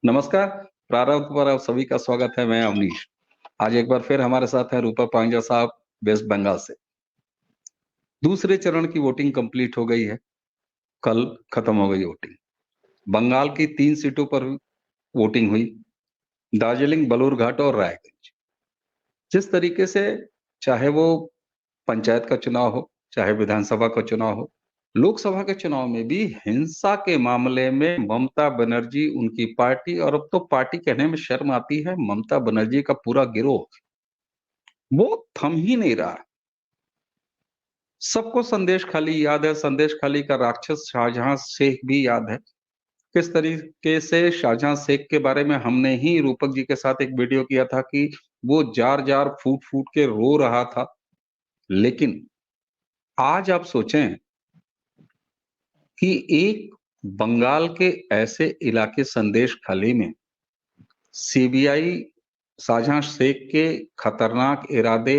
नमस्कार। प्रारंभ पर आप सभी का स्वागत है। मैं अवनीश। आज एक बार फिर हमारे साथ है रूपक पांजा साहब, वेस्ट बंगाल से। दूसरे चरण की वोटिंग कंप्लीट हो गई है। कल खत्म हो गई वोटिंग। बंगाल की 3 सीटों पर वोटिंग हुई, दार्जिलिंग, बलूरघाट और रायगंज। जिस तरीके से, चाहे वो पंचायत का चुनाव हो, चाहे विधानसभा का चुनाव हो, लोकसभा के चुनाव में भी हिंसा के मामले में ममता बनर्जी, उनकी पार्टी, और अब तो पार्टी कहने में शर्म आती है, ममता बनर्जी का पूरा गिरोह, वो थम ही नहीं रहा। सबको संदेश खाली याद है। संदेश खाली का राक्षस शाहजहां शेख भी याद है। किस तरीके से शाहजहां शेख के बारे में हमने ही रूपक जी के साथ एक वीडियो किया था कि वो जार जार फूट फूट के रो रहा था। लेकिन आज आप सोचें कि एक बंगाल के ऐसे इलाके संदेश खाली में सीबीआई शाहजहां शेख के खतरनाक इरादे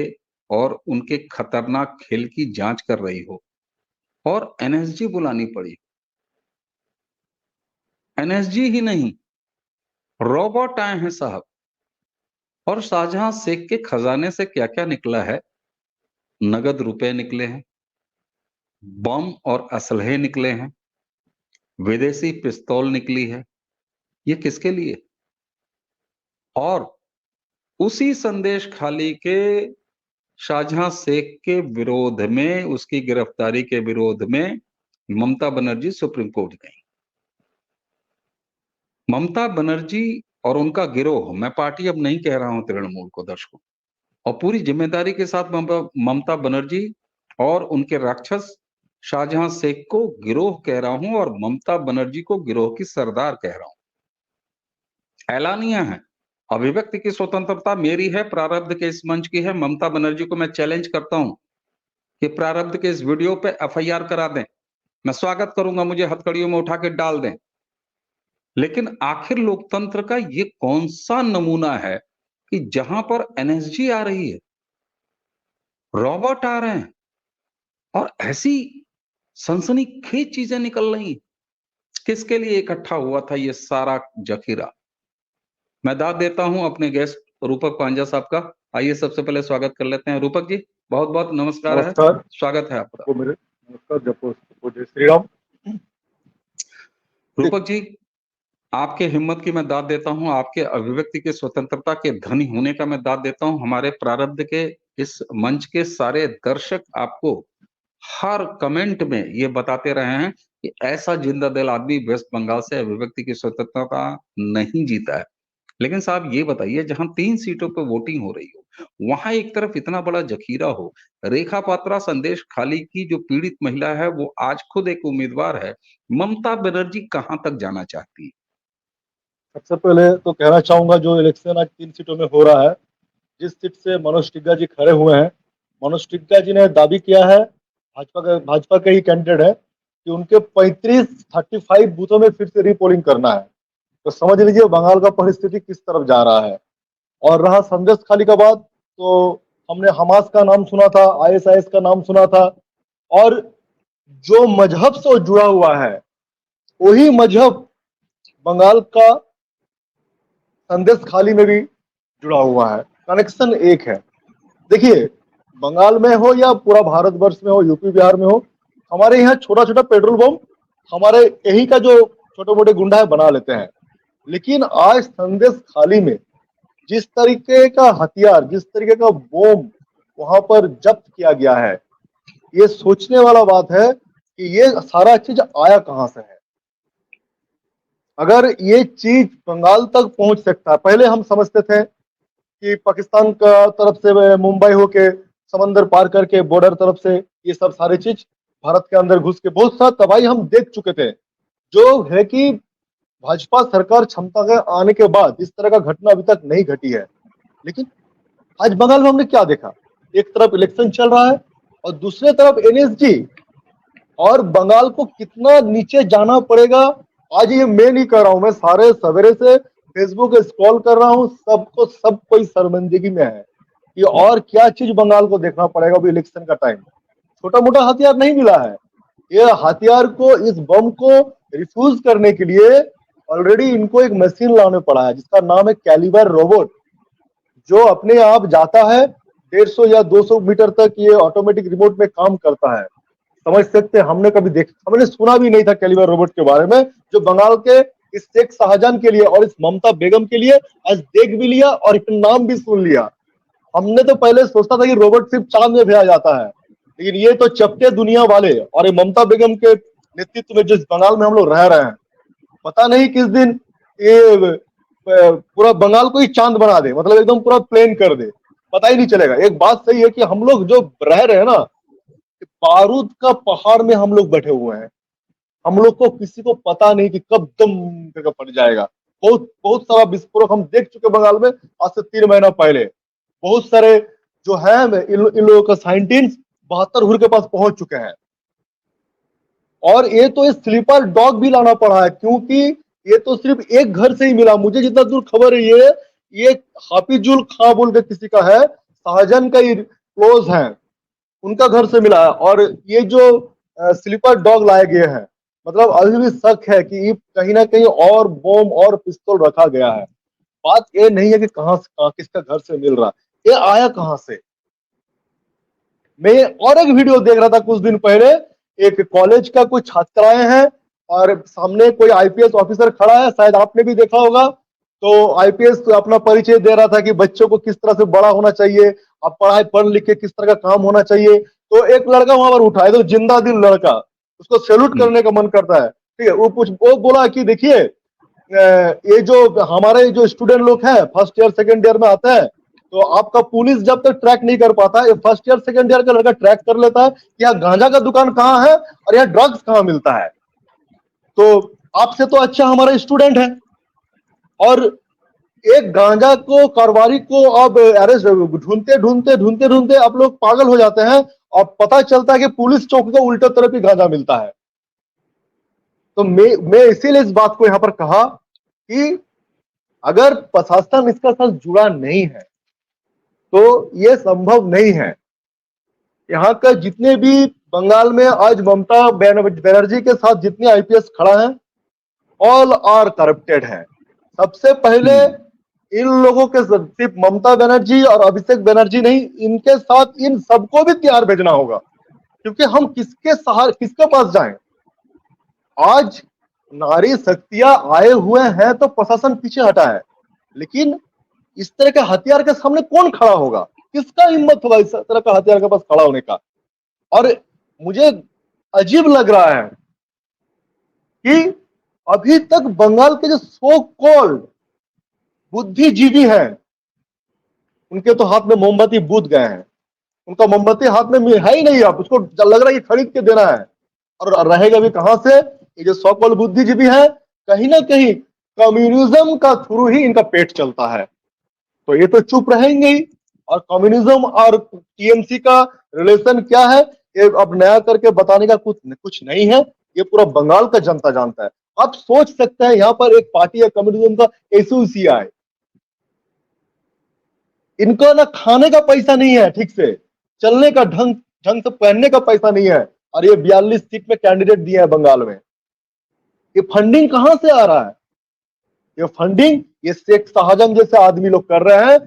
और उनके खतरनाक खेल की जांच कर रही हो और एनएसजी बुलानी पड़ी। एनएसजी ही नहीं, रोबोट आए हैं साहब। और शाहजहां शेख के खजाने से क्या क्या निकला है? नगद रुपए निकले हैं, बम और असलहे निकले हैं, विदेशी पिस्तौल निकली है। ये किसके लिए? और उसी संदेश खाली के शाहजहां शेख के विरोध में, उसकी गिरफ्तारी के विरोध में ममता बनर्जी सुप्रीम कोर्ट गई। ममता बनर्जी और उनका गिरोह, मैं पार्टी अब नहीं कह रहा हूं तृणमूल को, दर्शकों, और पूरी जिम्मेदारी के साथ ममता बनर्जी और उनके राक्षस शाहजहां शेख को गिरोह कह रहा हूं और ममता बनर्जी को गिरोह की सरदार कह रहा हूं। ऐलानिया है, अभिव्यक्ति की स्वतंत्रता मेरी है, प्रारब्ध के इस मंच की है। ममता बनर्जी को मैं चैलेंज करता हूं कि प्रारब्ध के इस वीडियो पे एफआईआर करा दें। मैं स्वागत करूंगा, मुझे हथकड़ियों में उठा के डाल दें। लेकिन आखिर लोकतंत्र का ये कौन सा नमूना है कि जहां पर एनएसजी आ रही है, रॉबर्ट आ रहे हैं और ऐसी सनसनीखेज चीजें निकल रही हैं। किसके लिए इकट्ठा हुआ था ये सारा जखीरा? मैं दाद देता हूं अपने गेस्ट रूपक पांजा साहब का। आइए सबसे पहले स्वागत कर लेते हैं। रूपक जी, बहुत बहुत नमस्कार है, नमस्कार। स्वागत है आपका। आपको मेरे नमस्कार। जपो जय श्री राम। रूपक जी, आपके हिम्मत की मैं दाद देता हूं, आपके अभिव्यक्ति के स्वतंत्रता के धनी होने का मैं दाद देता हूं। हमारे प्रारब्ध के इस मंच के सारे दर्शक आपको हर कमेंट में ये बताते रहे हैं कि ऐसा जिंदा दिल आदमी वेस्ट बंगाल से अभिव्यक्ति की स्वतंत्रता नहीं जीता है। लेकिन साहब ये बताइए, जहां 3 सीटों पर वोटिंग हो रही हो, वहां एक तरफ इतना बड़ा जखीरा हो, रेखा पात्रा संदेश खाली की जो पीड़ित महिला है वो आज खुद एक उम्मीदवार है, ममता बनर्जी कहां तक जाना चाहती है? सबसे पहले तो कहना चाहूंगा, जो इलेक्शन आज 3 सीटों में हो रहा है, जिस सीट से मनोज टिग्गा जी खड़े हुए हैं, मनोज टिग्गा जी ने दावी किया है, भाजपा के ही कैंडिडेट है, कि उनके 35 बूथों में फिर से रीपोलिंग करना है। तो समझ लीजिए बंगाल का परिस्थिति किस तरफ जा रहा है। और रहा संदेश खाली का बात, तो हमने हमास का नाम सुना था, आईएसआईएस का नाम सुना था, और जो मजहब से जुड़ा हुआ है वही मजहब बंगाल का संदेश खाली में भी जुड़ा हुआ है। कनेक्शन एक है। देखिए, बंगाल में हो या पूरा भारतवर्ष में हो, यूपी बिहार में हो, हमारे यहाँ छोटा छोटा पेट्रोल बम हमारे यही का जो छोटे मोटे गुंडा है बना लेते हैं। लेकिन आज संदेश खाली में जिस तरीके का हथियार, जिस तरीके का बम वहां पर जब्त किया गया है, ये सोचने वाला बात है कि ये सारा चीज आया कहां से है। अगर ये चीज बंगाल तक पहुंच सकता है, पहले हम समझते थे कि पाकिस्तान का तरफ से मुंबई होके समंदर पार करके बॉर्डर तरफ से ये सब सारी चीज भारत के अंदर घुस के बहुत सा तबाही हम देख चुके थे। जो है कि भाजपा सरकार क्षमता के आने के बाद इस तरह का घटना अभी तक नहीं घटी है। लेकिन आज बंगाल में हमने क्या देखा? एक तरफ इलेक्शन चल रहा है और दूसरे तरफ एनएसजी। और बंगाल को कितना नीचे जाना पड़ेगा, आज ये मैं नहीं कर रहा हूं, मैं सारे सवेरे से फेसबुक स्क्रॉल कर रहा हूं, सबको सब कोई शर्मिंदगी में है कि और क्या चीज बंगाल को देखना पड़ेगा। अभी इलेक्शन का टाइम, छोटा मोटा हथियार नहीं मिला है। ये हथियार को, इस बम को रिफ्यूज करने के लिए ऑलरेडी इनको एक मशीन लाने पड़ा है जिसका नाम है कैलिबर रोबोट, जो अपने आप जाता है 150 या 200 मीटर तक, ये ऑटोमेटिक रिमोट में काम करता है। समझ सकते हैं, हमने सुना भी नहीं था कैलिबर रोबोट के बारे में, जो बंगाल के इस शेख शाहजहां के लिए और इस ममता बेगम के लिए आज देख भी लिया और नाम भी सुन लिया। हमने तो पहले सोचता था कि रोबोट सिर्फ चांद में भेजा जाता है, लेकिन ये तो चपटे दुनिया वाले, और ये ममता बेगम के नेतृत्व में जिस बंगाल में हम लोग रह रहे हैं, पता नहीं किस दिन ये पूरा बंगाल को ही चांद बना दे, मतलब एकदम पूरा प्लेन कर दे, पता ही नहीं चलेगा। एक बात सही है कि हम लोग जो रह रहे हैं ना, बारूद का पहाड़ में हम लोग बैठे हुए हैं। हम लोग को किसी को पता नहीं कि कब दम करके फट जाएगा। बहुत बहुत सारा विस्फोटक हम देख चुके बंगाल में आज से 3 महीना पहले। बहुत सारे जो है इन लोगों का साइंटिस्ट 72 हुर के पास पहुंच चुके हैं। और ये तो ये स्लीपर डॉग भी लाना पड़ा है, क्योंकि ये तो सिर्फ एक घर से ही मिला। मुझे जितना दूर खबर है, ये हाफिजुल खां बोल के किसी का है, शाहजहां का ही क्लोज है, उनका घर से मिला है। और ये जो स्लीपर डॉग लाए गए हैं, मतलब अभी भी शक है कि कहीं ना कहीं और बम और पिस्तौल रखा गया है। बात ये नहीं है कि कहां किसका घर से मिल रहा, ये आया कहां से। मैं और एक वीडियो देख रहा था कुछ दिन पहले, एक कॉलेज का कुछ छात्राएं हैं और सामने कोई आईपीएस ऑफिसर खड़ा है, शायद आपने भी देखा होगा। तो आईपीएस अपना परिचय दे रहा था कि बच्चों को किस तरह से बड़ा होना चाहिए, अब पढ़ाई पढ़ लिख के किस तरह का काम होना चाहिए। तो एक लड़का वहां पर उठा है, तो जिंदा दिल लड़का, उसको सैल्यूट करने का मन करता है। ठीक है, वो बोला कि देखिए, ये जो हमारे जो स्टूडेंट लोग हैं फर्स्ट ईयर सेकेंड ईयर में आते हैं, तो आपका पुलिस जब तक ट्रैक नहीं कर पाता, ये फर्स्ट ईयर सेकेंड ईयर का लड़का ट्रैक कर लेता है कि यहाँ गांजा का दुकान कहाँ है और यहाँ ड्रग्स कहाँ मिलता है। तो आपसे तो अच्छा हमारा स्टूडेंट है। और एक गांजा को कारोबारी को अब अरेस्ट ढूंढते ढूंढते ढूंढते ढूंढते आप लोग पागल हो जाते हैं, और पता चलता है कि पुलिस चौकी को उल्टे तरफ ही गांजा मिलता है। तो मैं इसीलिए इस बात को यहां पर कहा कि अगर प्रशासन इसका साथ जुड़ा नहीं है तो ये संभव नहीं है। यहाँ का जितने भी बंगाल में आज ममता बनर्जी के साथ जितने आईपीएस खड़ा है, ऑल आर करप्टेड है। सबसे पहले इन लोगों के सिर्फ ममता बनर्जी और अभिषेक बनर्जी नहीं, इनके साथ इन सबको भी तैयार भेजना होगा, क्योंकि हम किसके पास जाएं। आज नारी शक्तियां आए हुए हैं तो प्रशासन पीछे हटा है, लेकिन इस तरह के हथियार के सामने कौन खड़ा होगा, किसका हिम्मत होगा इस तरह का हथियार के पास खड़ा होने का। और मुझे अजीब लग रहा है कि अभी तक बंगाल के जो सो कॉल्ड बुद्धिजीवी हैं, उनके तो हाथ में मोमबत्ती बूझ गए हैं। उनका मोमबत्ती हाथ में है ही नहीं, अब उसको लग रहा है कि खरीद के देना है। और रहेगा भी कहां से, ये जो सो कॉल्ड बुद्धिजीवी है, कहीं ना कहीं कम्युनिज्म का थ्रू ही इनका पेट चलता है, तो ये तो चुप रहेंगे ही। और कम्युनिज्म और टीएमसी का रिलेशन क्या है, ये अब नया करके बताने का कुछ नहीं है, ये पूरा बंगाल का जनता जानता है। आप सोच सकते हैं यहाँ पर एक पार्टी है कम्युनिज्म का, एसयूसीआई, इनको ना खाने का पैसा नहीं है, ठीक से चलने का ढंग ढंग से पहनने का पैसा नहीं है, और ये 42 सीट में कैंडिडेट दिए हैं बंगाल में। ये फंडिंग कहां से आ रहा है? ये फंडिंग ये शेख शाहजहां जैसे आदमी लोग कर रहे हैं,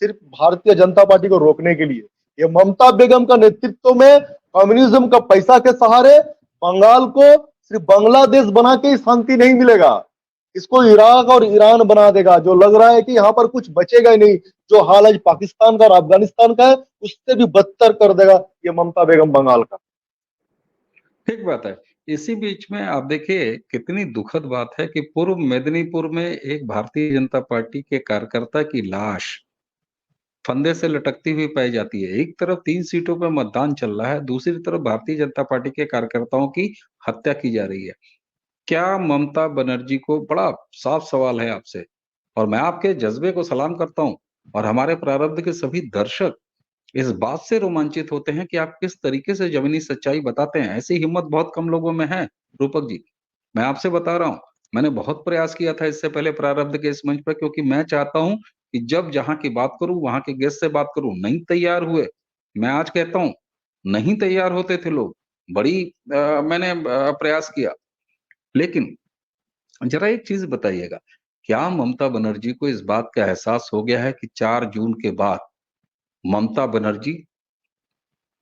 सिर्फ भारतीय जनता पार्टी को रोकने के लिए। ये ममता बेगम का नेतृत्व में कम्युनिज्म का पैसा के सहारे बंगाल को सिर्फ बांग्लादेश बना के ही शांति नहीं मिलेगा, इसको इराक और ईरान बना देगा। जो लग रहा है कि यहाँ पर कुछ बचेगा ही नहीं, जो हाल आज पाकिस्तान का और अफगानिस्तान का है उससे भी बदतर कर देगा ये ममता बेगम बंगाल का। ठीक बात है। इसी बीच में आप देखिए कितनी दुखद बात है कि पूर्व मेदिनीपुर में एक भारतीय जनता पार्टी के कार्यकर्ता की लाश फंदे से लटकती हुई पाई जाती है। एक तरफ 3 सीटों पर मतदान चल रहा है, दूसरी तरफ भारतीय जनता पार्टी के कार्यकर्ताओं की हत्या की जा रही है। क्या ममता बनर्जी को, बड़ा साफ सवाल है आपसे, और मैं आपके जज्बे को सलाम करता हूं, और हमारे प्रारब्ध के सभी दर्शक इस बात से रोमांचित होते हैं कि आप किस तरीके से जमीनी सच्चाई बताते हैं। ऐसी हिम्मत बहुत कम लोगों में है रूपक जी। मैं आपसे बता रहा हूं, मैंने बहुत प्रयास किया था इससे पहले प्रारब्ध के इस मंच पर, क्योंकि मैं चाहता हूं कि जब जहां की बात करूं वहां के गेस्ट से बात करूं। नहीं तैयार हुए, मैं आज कहता हूं, नहीं तैयार होते थे लोग। बड़ी मैंने प्रयास किया, लेकिन जरा एक चीज बताइएगा, क्या ममता बनर्जी को इस बात का एहसास हो गया है कि 4 जून के बाद ममता बनर्जी,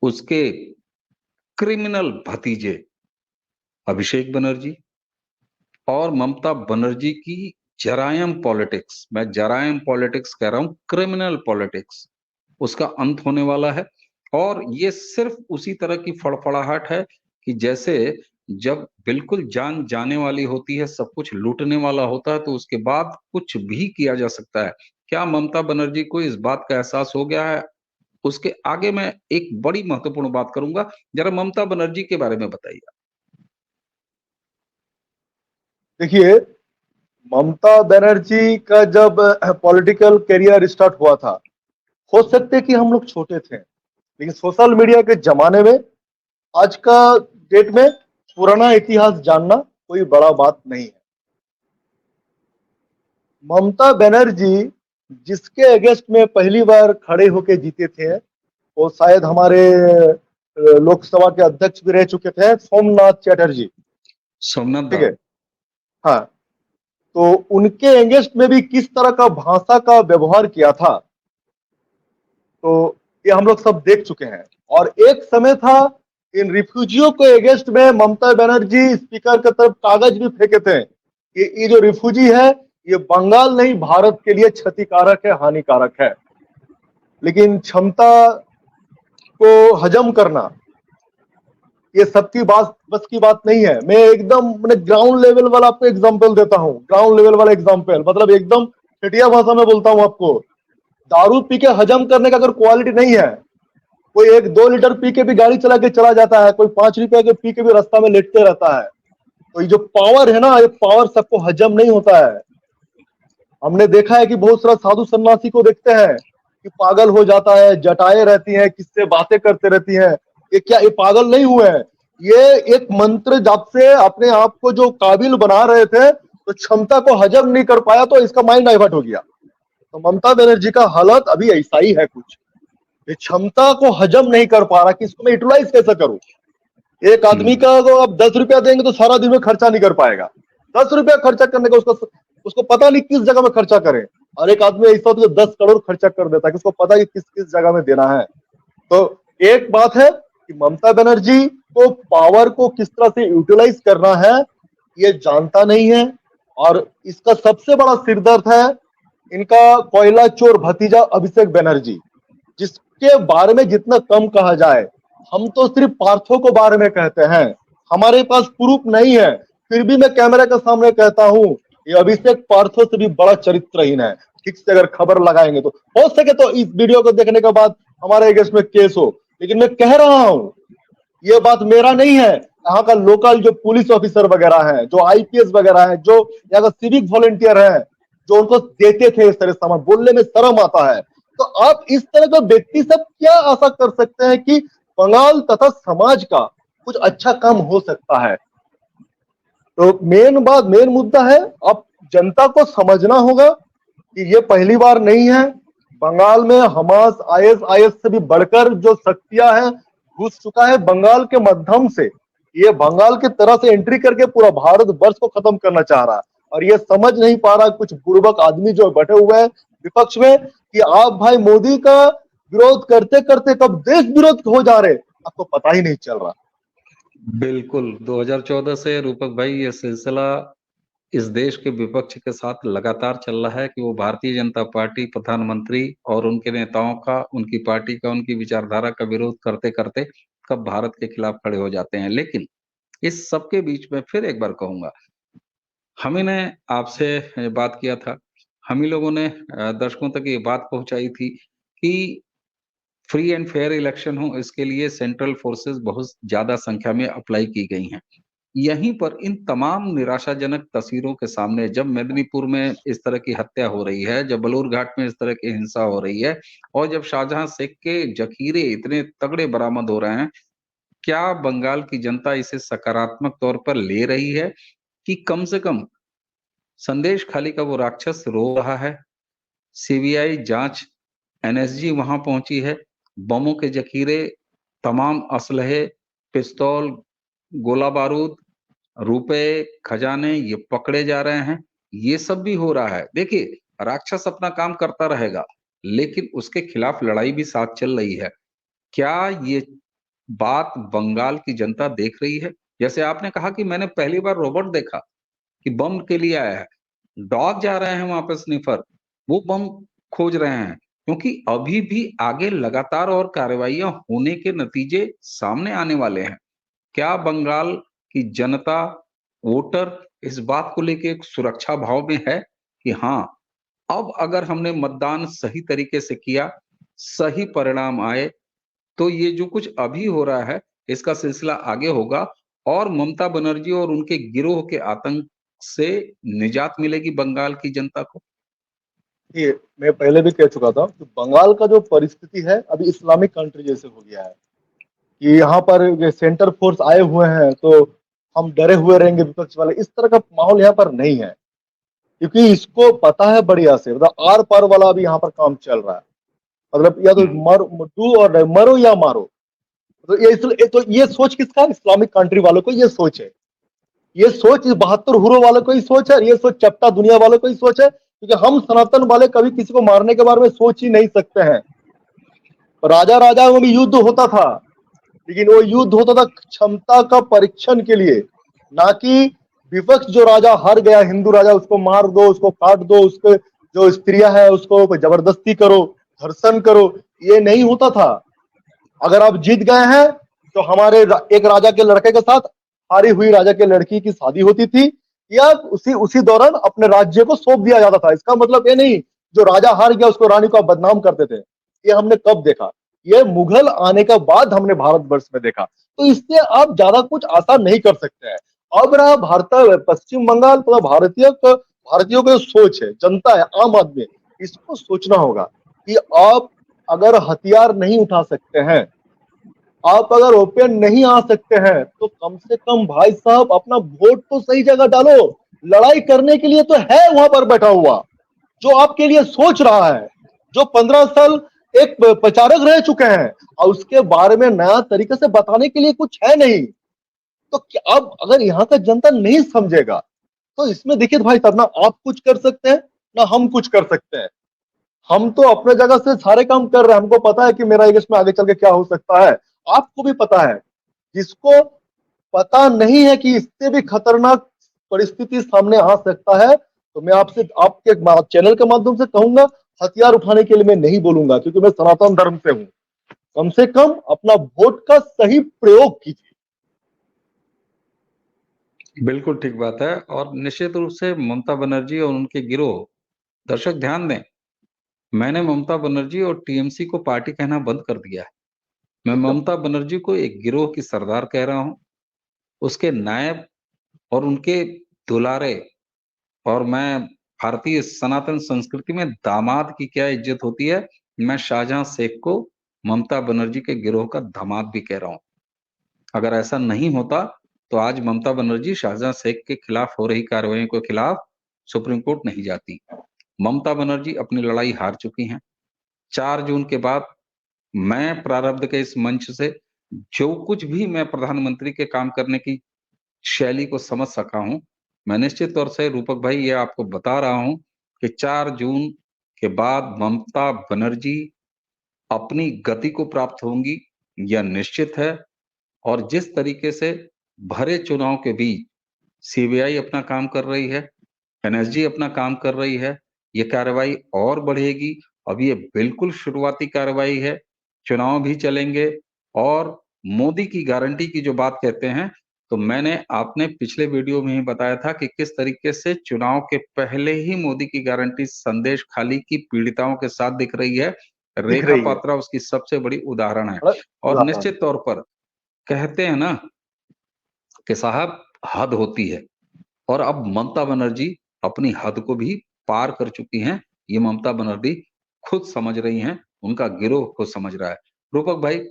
उसके क्रिमिनल भतीजे अभिषेक बनर्जी और ममता बनर्जी की जरायम पॉलिटिक्स, मैं जरायम पॉलिटिक्स कह रहा हूं, क्रिमिनल पॉलिटिक्स, उसका अंत होने वाला है। और ये सिर्फ उसी तरह की फड़फड़ाहट है कि जैसे जब बिल्कुल जान जाने वाली होती है, सब कुछ लूटने वाला होता है, तो उसके बाद कुछ भी किया जा सकता है। क्या ममता बनर्जी को इस बात का एहसास हो गया है? उसके आगे मैं एक बड़ी महत्वपूर्ण बात करूंगा, जरा ममता बनर्जी के बारे में बताइए। देखिए, ममता बनर्जी का जब पॉलिटिकल करियर स्टार्ट हुआ था, हो सकते कि हम लोग छोटे थे, लेकिन सोशल मीडिया के जमाने में आज का डेट में पुराना इतिहास जानना कोई बड़ा बात नहीं है। ममता बनर्जी जिसके अगेंस्ट में पहली बार खड़े होके जीते थे, वो शायद हमारे लोकसभा के अध्यक्ष भी रह चुके थे, सोमनाथ चैटर्जी। सोमनाथ ठीक दा। है। हाँ। तो उनके अगेंस्ट में भी किस तरह का भाषा का व्यवहार किया था, तो ये हम लोग सब देख चुके हैं। और एक समय था, इन रिफ्यूजियों के अगेंस्ट में ममता बनर्जी स्पीकर की तरफ कागज भी फेंके थे कि ये जो रिफ्यूजी है, ये बंगाल नहीं भारत के लिए क्षतिकारक है, हानिकारक है। लेकिन क्षमता को हजम करना ये सबकी बात बस की बात नहीं है। मैं एकदम मैंने ग्राउंड लेवल वाला आपको एग्जांपल देता हूँ, ग्राउंड लेवल वाला एग्जांपल, मतलब एकदम घटिया भाषा में बोलता हूँ आपको। दारू पी के हजम करने का अगर क्वालिटी नहीं है, कोई 1-2 लीटर पी के भी गाड़ी चला के चला जाता है, कोई 5 रुपए के पी के भी रास्ता में लेटते रहता है। तो ये जो पावर है ना, ये पावर सबको हजम नहीं होता है। हमने देखा है कि बहुत सारा साधु सन्यासी को देखते हैं कि पागल हो जाता है, जटाएं रहती हैं, किससे बातें करते रहती हैं। ये क्या, ये पागल नहीं हुए हैं, ये एक मंत्र जाप से अपने आप को जो काबिल बना रहे थे, तो क्षमता को हजम नहीं कर पाया, तो इसका माइंड डाइवर्ट हो गया। तो ममता बनर्जी का हालत अभी ऐसा ही है कुछ, ये क्षमता को हजम नहीं कर पा रहा कि इसको मैं यूटिलाइज कैसे करूं। एक आदमी का अगर आप 10 रुपया देंगे तो सारा दिन में खर्चा नहीं कर पाएगा। 10 रुपया खर्चा करने का उसको पता नहीं किस जगह में खर्चा करे। और एक आदमी ऐसा होता है जो 10 करोड़ खर्चा कर देता है कि उसको पता है कि किस किस जगह में देना है। तो एक बात है कि ममता बनर्जी को पावर को किस तरह से यूटिलाइज करना है ये जानता नहीं है। और इसका सबसे बड़ा सिरदर्द है इनका कोयला चोर भतीजा अभिषेक बनर्जी, जिसके बारे में जितना कम कहा जाए। हम तो सिर्फ पार्थो को बारे में कहते हैं, हमारे पास प्रूफ नहीं है, फिर भी मैं कैमरे के सामने कहता हूं ये अभिषेक पार्थो से भी बड़ा चरित्रहीन है। ठीक से अगर खबर लगाएंगे तो हो सके तो इस वीडियो को देखने के बाद हमारे अगेंस्ट में केस हो। लेकिन मैं कह रहा हूं, ये बात मेरा नहीं है, यहाँ का लोकल जो पुलिस ऑफिसर वगैरह हैं, जो आईपीएस वगैरह हैं, जो यहाँ का सिविक वॉलंटियर हैं, जो उनको देते थे इस तरह सामान, बोलने में शर्म आता है। तो आप इस तरह का व्यक्ति से क्या आशा कर सकते हैं कि बंगाल तथा समाज का कुछ अच्छा काम हो सकता है। तो मेन मुद्दा है, अब जनता को समझना होगा कि ये पहली बार नहीं है। बंगाल में हमास आईएसआईएस से भी बढ़कर जो शक्तियां हैं घुस चुका है बंगाल के माध्यम से। ये बंगाल की तरह से एंट्री करके पूरा भारत वर्ष को खत्म करना चाह रहा है। और ये समझ नहीं पा रहा कुछ बुर्बक आदमी जो बैठे हुए हैं विपक्ष में कि आप भाई मोदी का विरोध करते करते कब देश विरोध हो जा रहे, आपको पता ही नहीं चल रहा। बिल्कुल, 2014 से रूपक भाई ये सिलसिला इस देश के विपक्ष के साथ लगातार चल रहा है कि वो भारतीय जनता पार्टी, प्रधानमंत्री और उनके नेताओं का, उनकी पार्टी का, उनकी विचारधारा का विरोध करते करते कब भारत के खिलाफ खड़े हो जाते हैं। लेकिन इस सबके बीच में फिर एक बार कहूंगा, हम ही ने आपसे बात किया था, हम ही लोगों ने दर्शकों तक ये बात पहुंचाई थी कि फ्री एंड फेयर इलेक्शन हो, इसके लिए सेंट्रल फोर्सेस बहुत ज्यादा संख्या में अप्लाई की गई हैं। यहीं पर इन तमाम निराशाजनक तस्वीरों के सामने, जब मेदिनीपुर में इस तरह की हत्या हो रही है, जब बलूरघाट में इस तरह की हिंसा हो रही है, और जब शाहजहां शेख के जखीरे इतने तगड़े बरामद हो रहे हैं, क्या बंगाल की जनता इसे सकारात्मक तौर पर ले रही है कि कम से कम संदेश खाली का वो राक्षस रो रहा है? सीबीआई जांच, एनएसजी वहां पहुंची है, बमों के जखीरे, तमाम असलहे, पिस्तौल, गोला बारूद, रुपए खजाने ये पकड़े जा रहे हैं, ये सब भी हो रहा है। देखिए, राक्षस अपना काम करता रहेगा, लेकिन उसके खिलाफ लड़ाई भी साथ चल रही है। क्या ये बात बंगाल की जनता देख रही है? जैसे आपने कहा कि मैंने पहली बार रोबोट देखा कि बम के लिए आया है। डॉग जा रहे हैं वहां पे स्निफर, वो बम खोज रहे हैं, क्योंकि अभी भी आगे लगातार और कार्रवाइयां होने के नतीजे सामने आने वाले हैं। क्या बंगाल की जनता, वोटर इस बात को लेके एक सुरक्षा भाव में है कि हाँ, अब अगर हमने मतदान सही तरीके से किया, सही परिणाम आए, तो ये जो कुछ अभी हो रहा है, इसका सिलसिला आगे होगा और ममता बनर्जी और उनके गिरोह के आतंक से निजात मिलेगी बंगाल की जनता को। ये मैं पहले भी कह चुका था कि बंगाल का जो परिस्थिति है अभी इस्लामिक कंट्री जैसे हो गया है कि यहाँ पर ये सेंटर फोर्स आए हुए हैं तो हम डरे हुए रहेंगे विपक्ष वाले, इस तरह का माहौल यहाँ पर नहीं है। क्योंकि इसको पता है बढ़िया से, मतलब आर पार वाला अभी यहाँ पर काम चल रहा है। मतलब या तो डू और मरो या मारो। तो ये सोच किसका, इस्लामिक कंट्री वालों को ये सोच है। ये सोच इस 72 हुरों वालों को ही सोच है, ये सोच चपटा दुनिया वालों को ही सोच है, क्योंकि हम सनातन वाले कभी किसी को मारने के बारे में सोच ही नहीं सकते हैं। राजा राजा में भी युद्ध होता था, लेकिन वो युद्ध होता था क्षमता का परीक्षण के लिए, ना कि विपक्ष जो राजा हार गया, हिंदू राजा, उसको मार दो, उसको काट दो, उसके जो स्त्रियां हैं उसको जबरदस्ती करो, धर्षण करो। ये नहीं होता था। अगर आप जीत गए हैं तो हमारे एक राजा के लड़के के साथ हारी हुई राजा के लड़की की शादी होती थी, या उसी उसी दौरान अपने राज्य को सौंप दिया जाता था। इसका मतलब ये नहीं जो राजा हार गया उसको रानी को आप बदनाम करते थे। ये हमने कब देखा? ये मुगल आने के बाद हमने भारतवर्ष में देखा। तो इससे आप ज्यादा कुछ आशा नहीं कर सकते हैं। अब रहा भारत, पश्चिम बंगाल, तो भारतीयों की सोच है, जनता है, आम आदमी, इसको सोचना होगा कि आप अगर हथियार नहीं उठा सकते हैं, आप अगर ओपन नहीं आ सकते हैं, तो कम से कम भाई साहब अपना वोट तो सही जगह डालो। लड़ाई करने के लिए तो है वहां पर बैठा हुआ जो आपके लिए सोच रहा है, जो 15 साल एक प्रचारक रह चुके हैं और उसके बारे में नया तरीके से बताने के लिए कुछ है नहीं। तो अब अगर यहाँ का जनता नहीं समझेगा, तो इसमें देखिए भाई साहब, ना आप कुछ कर सकते हैं ना हम कुछ कर सकते हैं। हम तो अपने जगह से सारे काम कर रहे हैं, हमको पता है कि मेरा इसमें आगे चल के क्या हो सकता है। आपको भी पता है। जिसको पता नहीं है कि इससे भी खतरनाक परिस्थिति सामने आ सकता है, तो मैं आपसे, आपके चैनल के माध्यम से कहूंगा, हथियार उठाने के लिए मैं नहीं बोलूंगा, क्योंकि मैं सनातन धर्म से हूं। कम से कम अपना वोट का सही प्रयोग कीजिए। बिल्कुल ठीक बात है और निश्चित रूप से ममता बनर्जी और उनके गिरोह, दर्शक ध्यान दें, मैंने ममता बनर्जी और टीएमसी को पार्टी कहना बंद कर दिया है। मैं एकदम। ममता बनर्जी को एक गिरोह की सरदार कह रहा हूं, उसके नायब और उनके दुलारे। और मैं भारतीय सनातन संस्कृति में दामाद की क्या इज्जत होती है, मैं शाहजहां शेख को ममता बनर्जी के गिरोह का दामाद भी कह रहा हूं। अगर ऐसा नहीं होता तो आज ममता बनर्जी शाहजहां शेख के खिलाफ हो रही कार्रवाई के खिलाफ सुप्रीम कोर्ट नहीं जाती। ममता बनर्जी अपनी लड़ाई हार चुकी हैं। 4 जून के बाद मैं प्रारब्ध के इस मंच से जो कुछ भी मैं प्रधानमंत्री के काम करने की शैली को समझ सका हूं, मैं निश्चित तौर से रूपक भाई ये आपको बता रहा हूं कि 4 जून के बाद ममता बनर्जी अपनी गति को प्राप्त होंगी, यह निश्चित है। और जिस तरीके से भरे चुनाव के बीच सीबीआई अपना काम कर रही है, एनएसजी अपना काम कर रही है, ये कार्रवाई और बढ़ेगी। अब ये बिल्कुल शुरुआती कार्रवाई है, चुनाव भी चलेंगे। और मोदी की गारंटी की जो बात कहते हैं, तो मैंने आपने पिछले वीडियो में ही बताया था कि किस तरीके से चुनाव के पहले ही मोदी की गारंटी संदेश खाली की पीड़िताओं के साथ दिख रही है। दिख रेखा रही है। पात्रा उसकी सबसे बड़ी उदाहरण है। बड़ा और उदाहरण। निश्चित तौर पर कहते हैं ना कि साहब हद होती है, और अब ममता बनर्जी अपनी हद को भी पार कर चुकी हैं। ये ममता बनर्जी खुद समझ रही हैं, उनका गिरोह खुद समझ रहा है। रूपक भाई,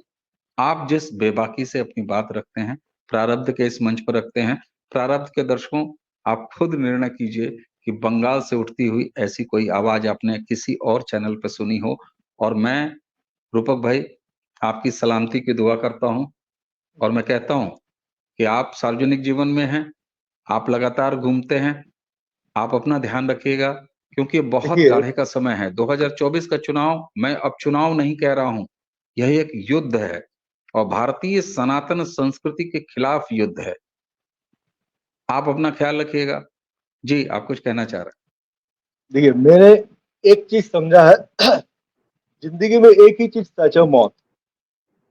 आप जिस बेबाकी से अपनी बात रखते हैं, प्रारब्ध के इस मंच पर रखते हैं, प्रारब्ध के दर्शकों, आप खुद निर्णय कीजिए कि बंगाल से उठती हुई ऐसी कोई आवाज आपने किसी और चैनल पर सुनी हो। और मैं रूपक भाई आपकी सलामती की दुआ करता हूं और मैं कहता हूं कि आप सार्वजनिक जीवन में हैं, आप लगातार घूमते हैं, आप अपना ध्यान रखिएगा, क्योंकि ये बहुत देखिए गाढ़े का समय है। 2024 का चुनाव, मैं अब चुनाव नहीं कह रहा हूं, यह एक युद्ध है और भारतीय सनातन संस्कृति के खिलाफ युद्ध है। आप अपना ख्याल रखिएगा। जी, आप कुछ कहना चाह रहे देखिए मैंने एक चीज समझा है, जिंदगी में एक ही चीज सच है, मौत।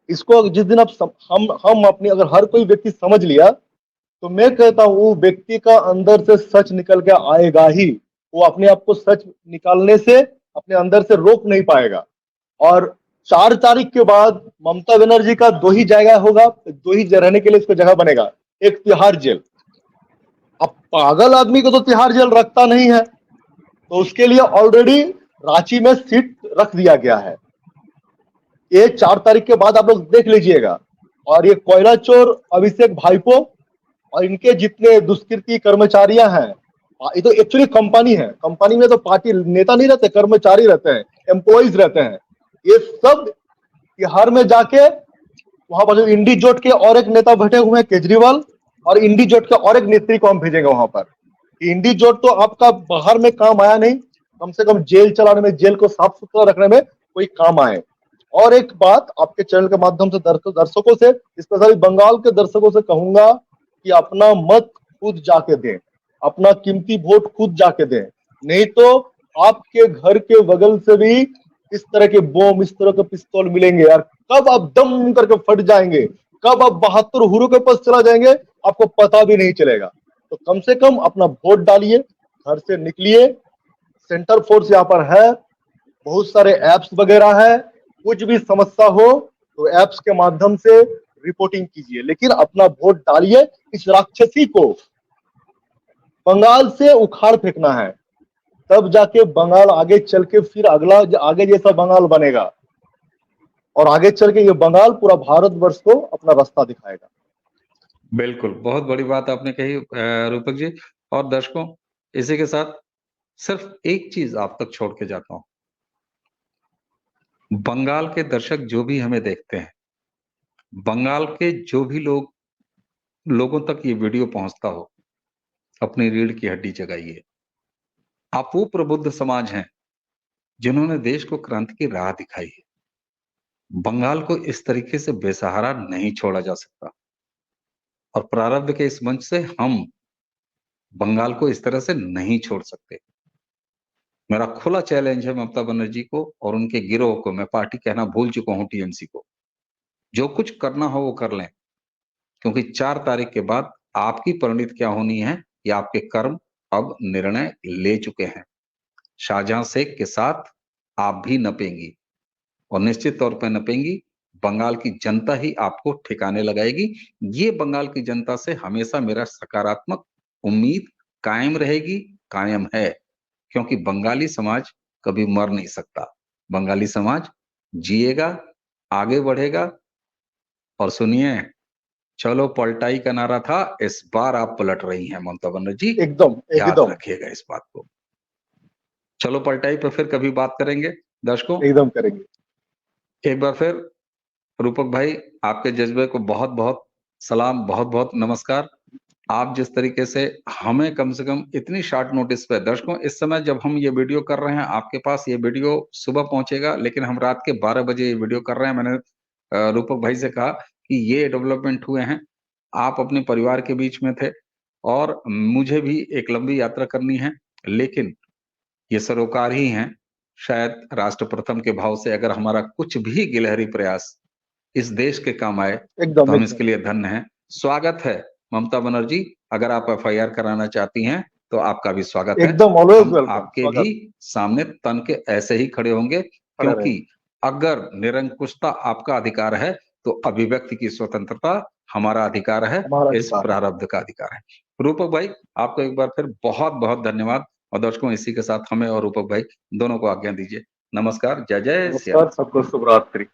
इसको जिस दिन हम अपनी, अगर हर कोई व्यक्ति समझ लिया, तो मैं कहता हूँ वो व्यक्ति का अंदर से सच निकल के आएगा ही। वो अपने आप को सच निकालने से अपने अंदर से रोक नहीं पाएगा। और 4 तारीख के बाद ममता बनर्जी का दो ही जगह होगा, दो ही रहने के लिए इसको जगह बनेगा। एक तिहाड़ जेल। अब पागल आदमी को तो तिहाड़ जेल रखता नहीं है, तो उसके लिए ऑलरेडी रांची में सीट रख दिया गया है। ये 4 तारीख के बाद आप लोग देख लीजिएगा। और ये कोयला चोर अभिषेक भाईपो और इनके जितने दुष्कृति कर्मचारियां हैं, ये तो एक्चुअली कंपनी है। कंपनी में तो पार्टी नेता नहीं रहते, कर्मचारी रहते हैं, एम्प्लॉइज रहते हैं। ये सब बिहार में जाके वहां पर जो इंडी जोट के और एक नेता बैठे हुए हैं, केजरीवाल, और इंडी जोट के और एक नेत्री को हम भेजेंगे वहां पर। इंडी जोट तो आपका बाहर में काम आया नहीं, कम से कम जेल चलाने में, जेल को साफ सुथरा रखने में कोई काम आए। और एक बात आपके चैनल के माध्यम से दर्शकों से, स्पेशली बंगाल के दर्शकों से कहूंगा कि अपना मत खुद जाके दें, अपना कीमती वोट खुद जाके दें। नहीं तो आपके घर के बगल से भी इस तरह के बम, इस तरह के पिस्तौल मिलेंगे यार। कब आप दम करके फट जाएंगे, कब आप 72 हुरों के पास चला जाएंगे, आपको पता भी नहीं चलेगा। तो कम से कम अपना वोट डालिए, घर से निकलिए। सेंटर फोर्स यहाँ पर है, बहुत सारे एप्स वगैरह है। कुछ भी समस्या हो तो एप्स के माध्यम से रिपोर्टिंग कीजिए, लेकिन अपना वोट डालिए। इस राक्षसी को बंगाल से उखाड़ फेंकना है, तब जाके बंगाल आगे चल के फिर अगला आगे जैसा बंगाल बनेगा। और आगे चल के ये बंगाल पूरा भारतवर्ष को अपना रास्ता दिखाएगा। बिल्कुल, बहुत बड़ी बात आपने कही रूपक जी। और दर्शकों, इसी के साथ सिर्फ एक चीज आप तक छोड़ के जाता हूं। बंगाल के दर्शक जो भी हमें देखते हैं, बंगाल के जो भी लोगों तक ये वीडियो पहुंचता हो, अपनी रीढ़ की हड्डी जगाइए। आप वो प्रबुद्ध समाज हैं जिन्होंने देश को क्रांति की राह दिखाई है। बंगाल को इस तरीके से बेसहारा नहीं छोड़ा जा सकता और प्रारब्ध के इस मंच से हम बंगाल को इस तरह से नहीं छोड़ सकते। मेरा खुला चैलेंज है ममता बनर्जी को और उनके गिरोह को। मैं पार्टी कहना भूल चुका हूं, टीएमसी को। जो कुछ करना हो वो कर लें, क्योंकि 4 तारीख के बाद आपकी परिणति क्या होनी है, ये आपके कर्म अब निर्णय ले चुके हैं। शाहजहां शेख के साथ आप भी नपेंगी और निश्चित तौर पर नपेंगी। बंगाल की जनता ही आपको ठिकाने लगाएगी। ये बंगाल की जनता से हमेशा मेरा सकारात्मक उम्मीद कायम रहेगी, कायम है, क्योंकि बंगाली समाज कभी मर नहीं सकता। बंगाली समाज जिएगा, आगे बढ़ेगा। और सुनिए, चलो पलटाई का नारा था, इस बार आप पलट रही हैं ममता बनर्जी, एकदम याद एकदम रखिएगा इस बात को। चलो पलटाई पे फिर कभी बात करेंगे। दर्शकों, एकदम करेंगे। एक बार फिर रूपक भाई, आपके जज्बे को बहुत बहुत सलाम, बहुत बहुत नमस्कार। आप जिस तरीके से हमें कम से कम इतनी शॉर्ट नोटिस पे, दर्शकों इस समय जब हम ये वीडियो कर रहे हैं, आपके पास ये वीडियो सुबह पहुंचेगा, लेकिन हम रात के 12 बजे ये वीडियो कर रहे हैं। मैंने रूपक भाई से कहा कि ये डेवलपमेंट हुए हैं, आप अपने परिवार के बीच में थे और मुझे भी एक लंबी यात्रा करनी है, लेकिन ये सरोकार ही हैं। शायद राष्ट्र प्रथम के भाव से अगर हमारा कुछ भी गिलहरी प्रयास इस देश के काम आए, तो एकदम हम इसके एकदम लिए धन्य हैं। स्वागत है ममता बनर्जी, अगर आप एफआईआर कराना चाहती हैं तो आपका भी स्वागत है। एकदम ऑलवेज हम वेलकम, आपके भी स्वागत। सामने तन के ऐसे ही खड़े होंगे, खड़े क्योंकि रहेंगे। अगर निरंकुशता आपका अधिकार है तो अभिव्यक्ति की स्वतंत्रता हमारा अधिकार है, हमारा इस अधिकार है। प्रारब्ध का अधिकार है। रूपक भाई, आपको एक बार फिर बहुत बहुत धन्यवाद। और दर्शकों, इसी के साथ हमें और रूपक भाई दोनों को आज्ञा दीजिए। नमस्कार, जय जय सिया राम। नमस्कार, सबको शुभ रात्रि।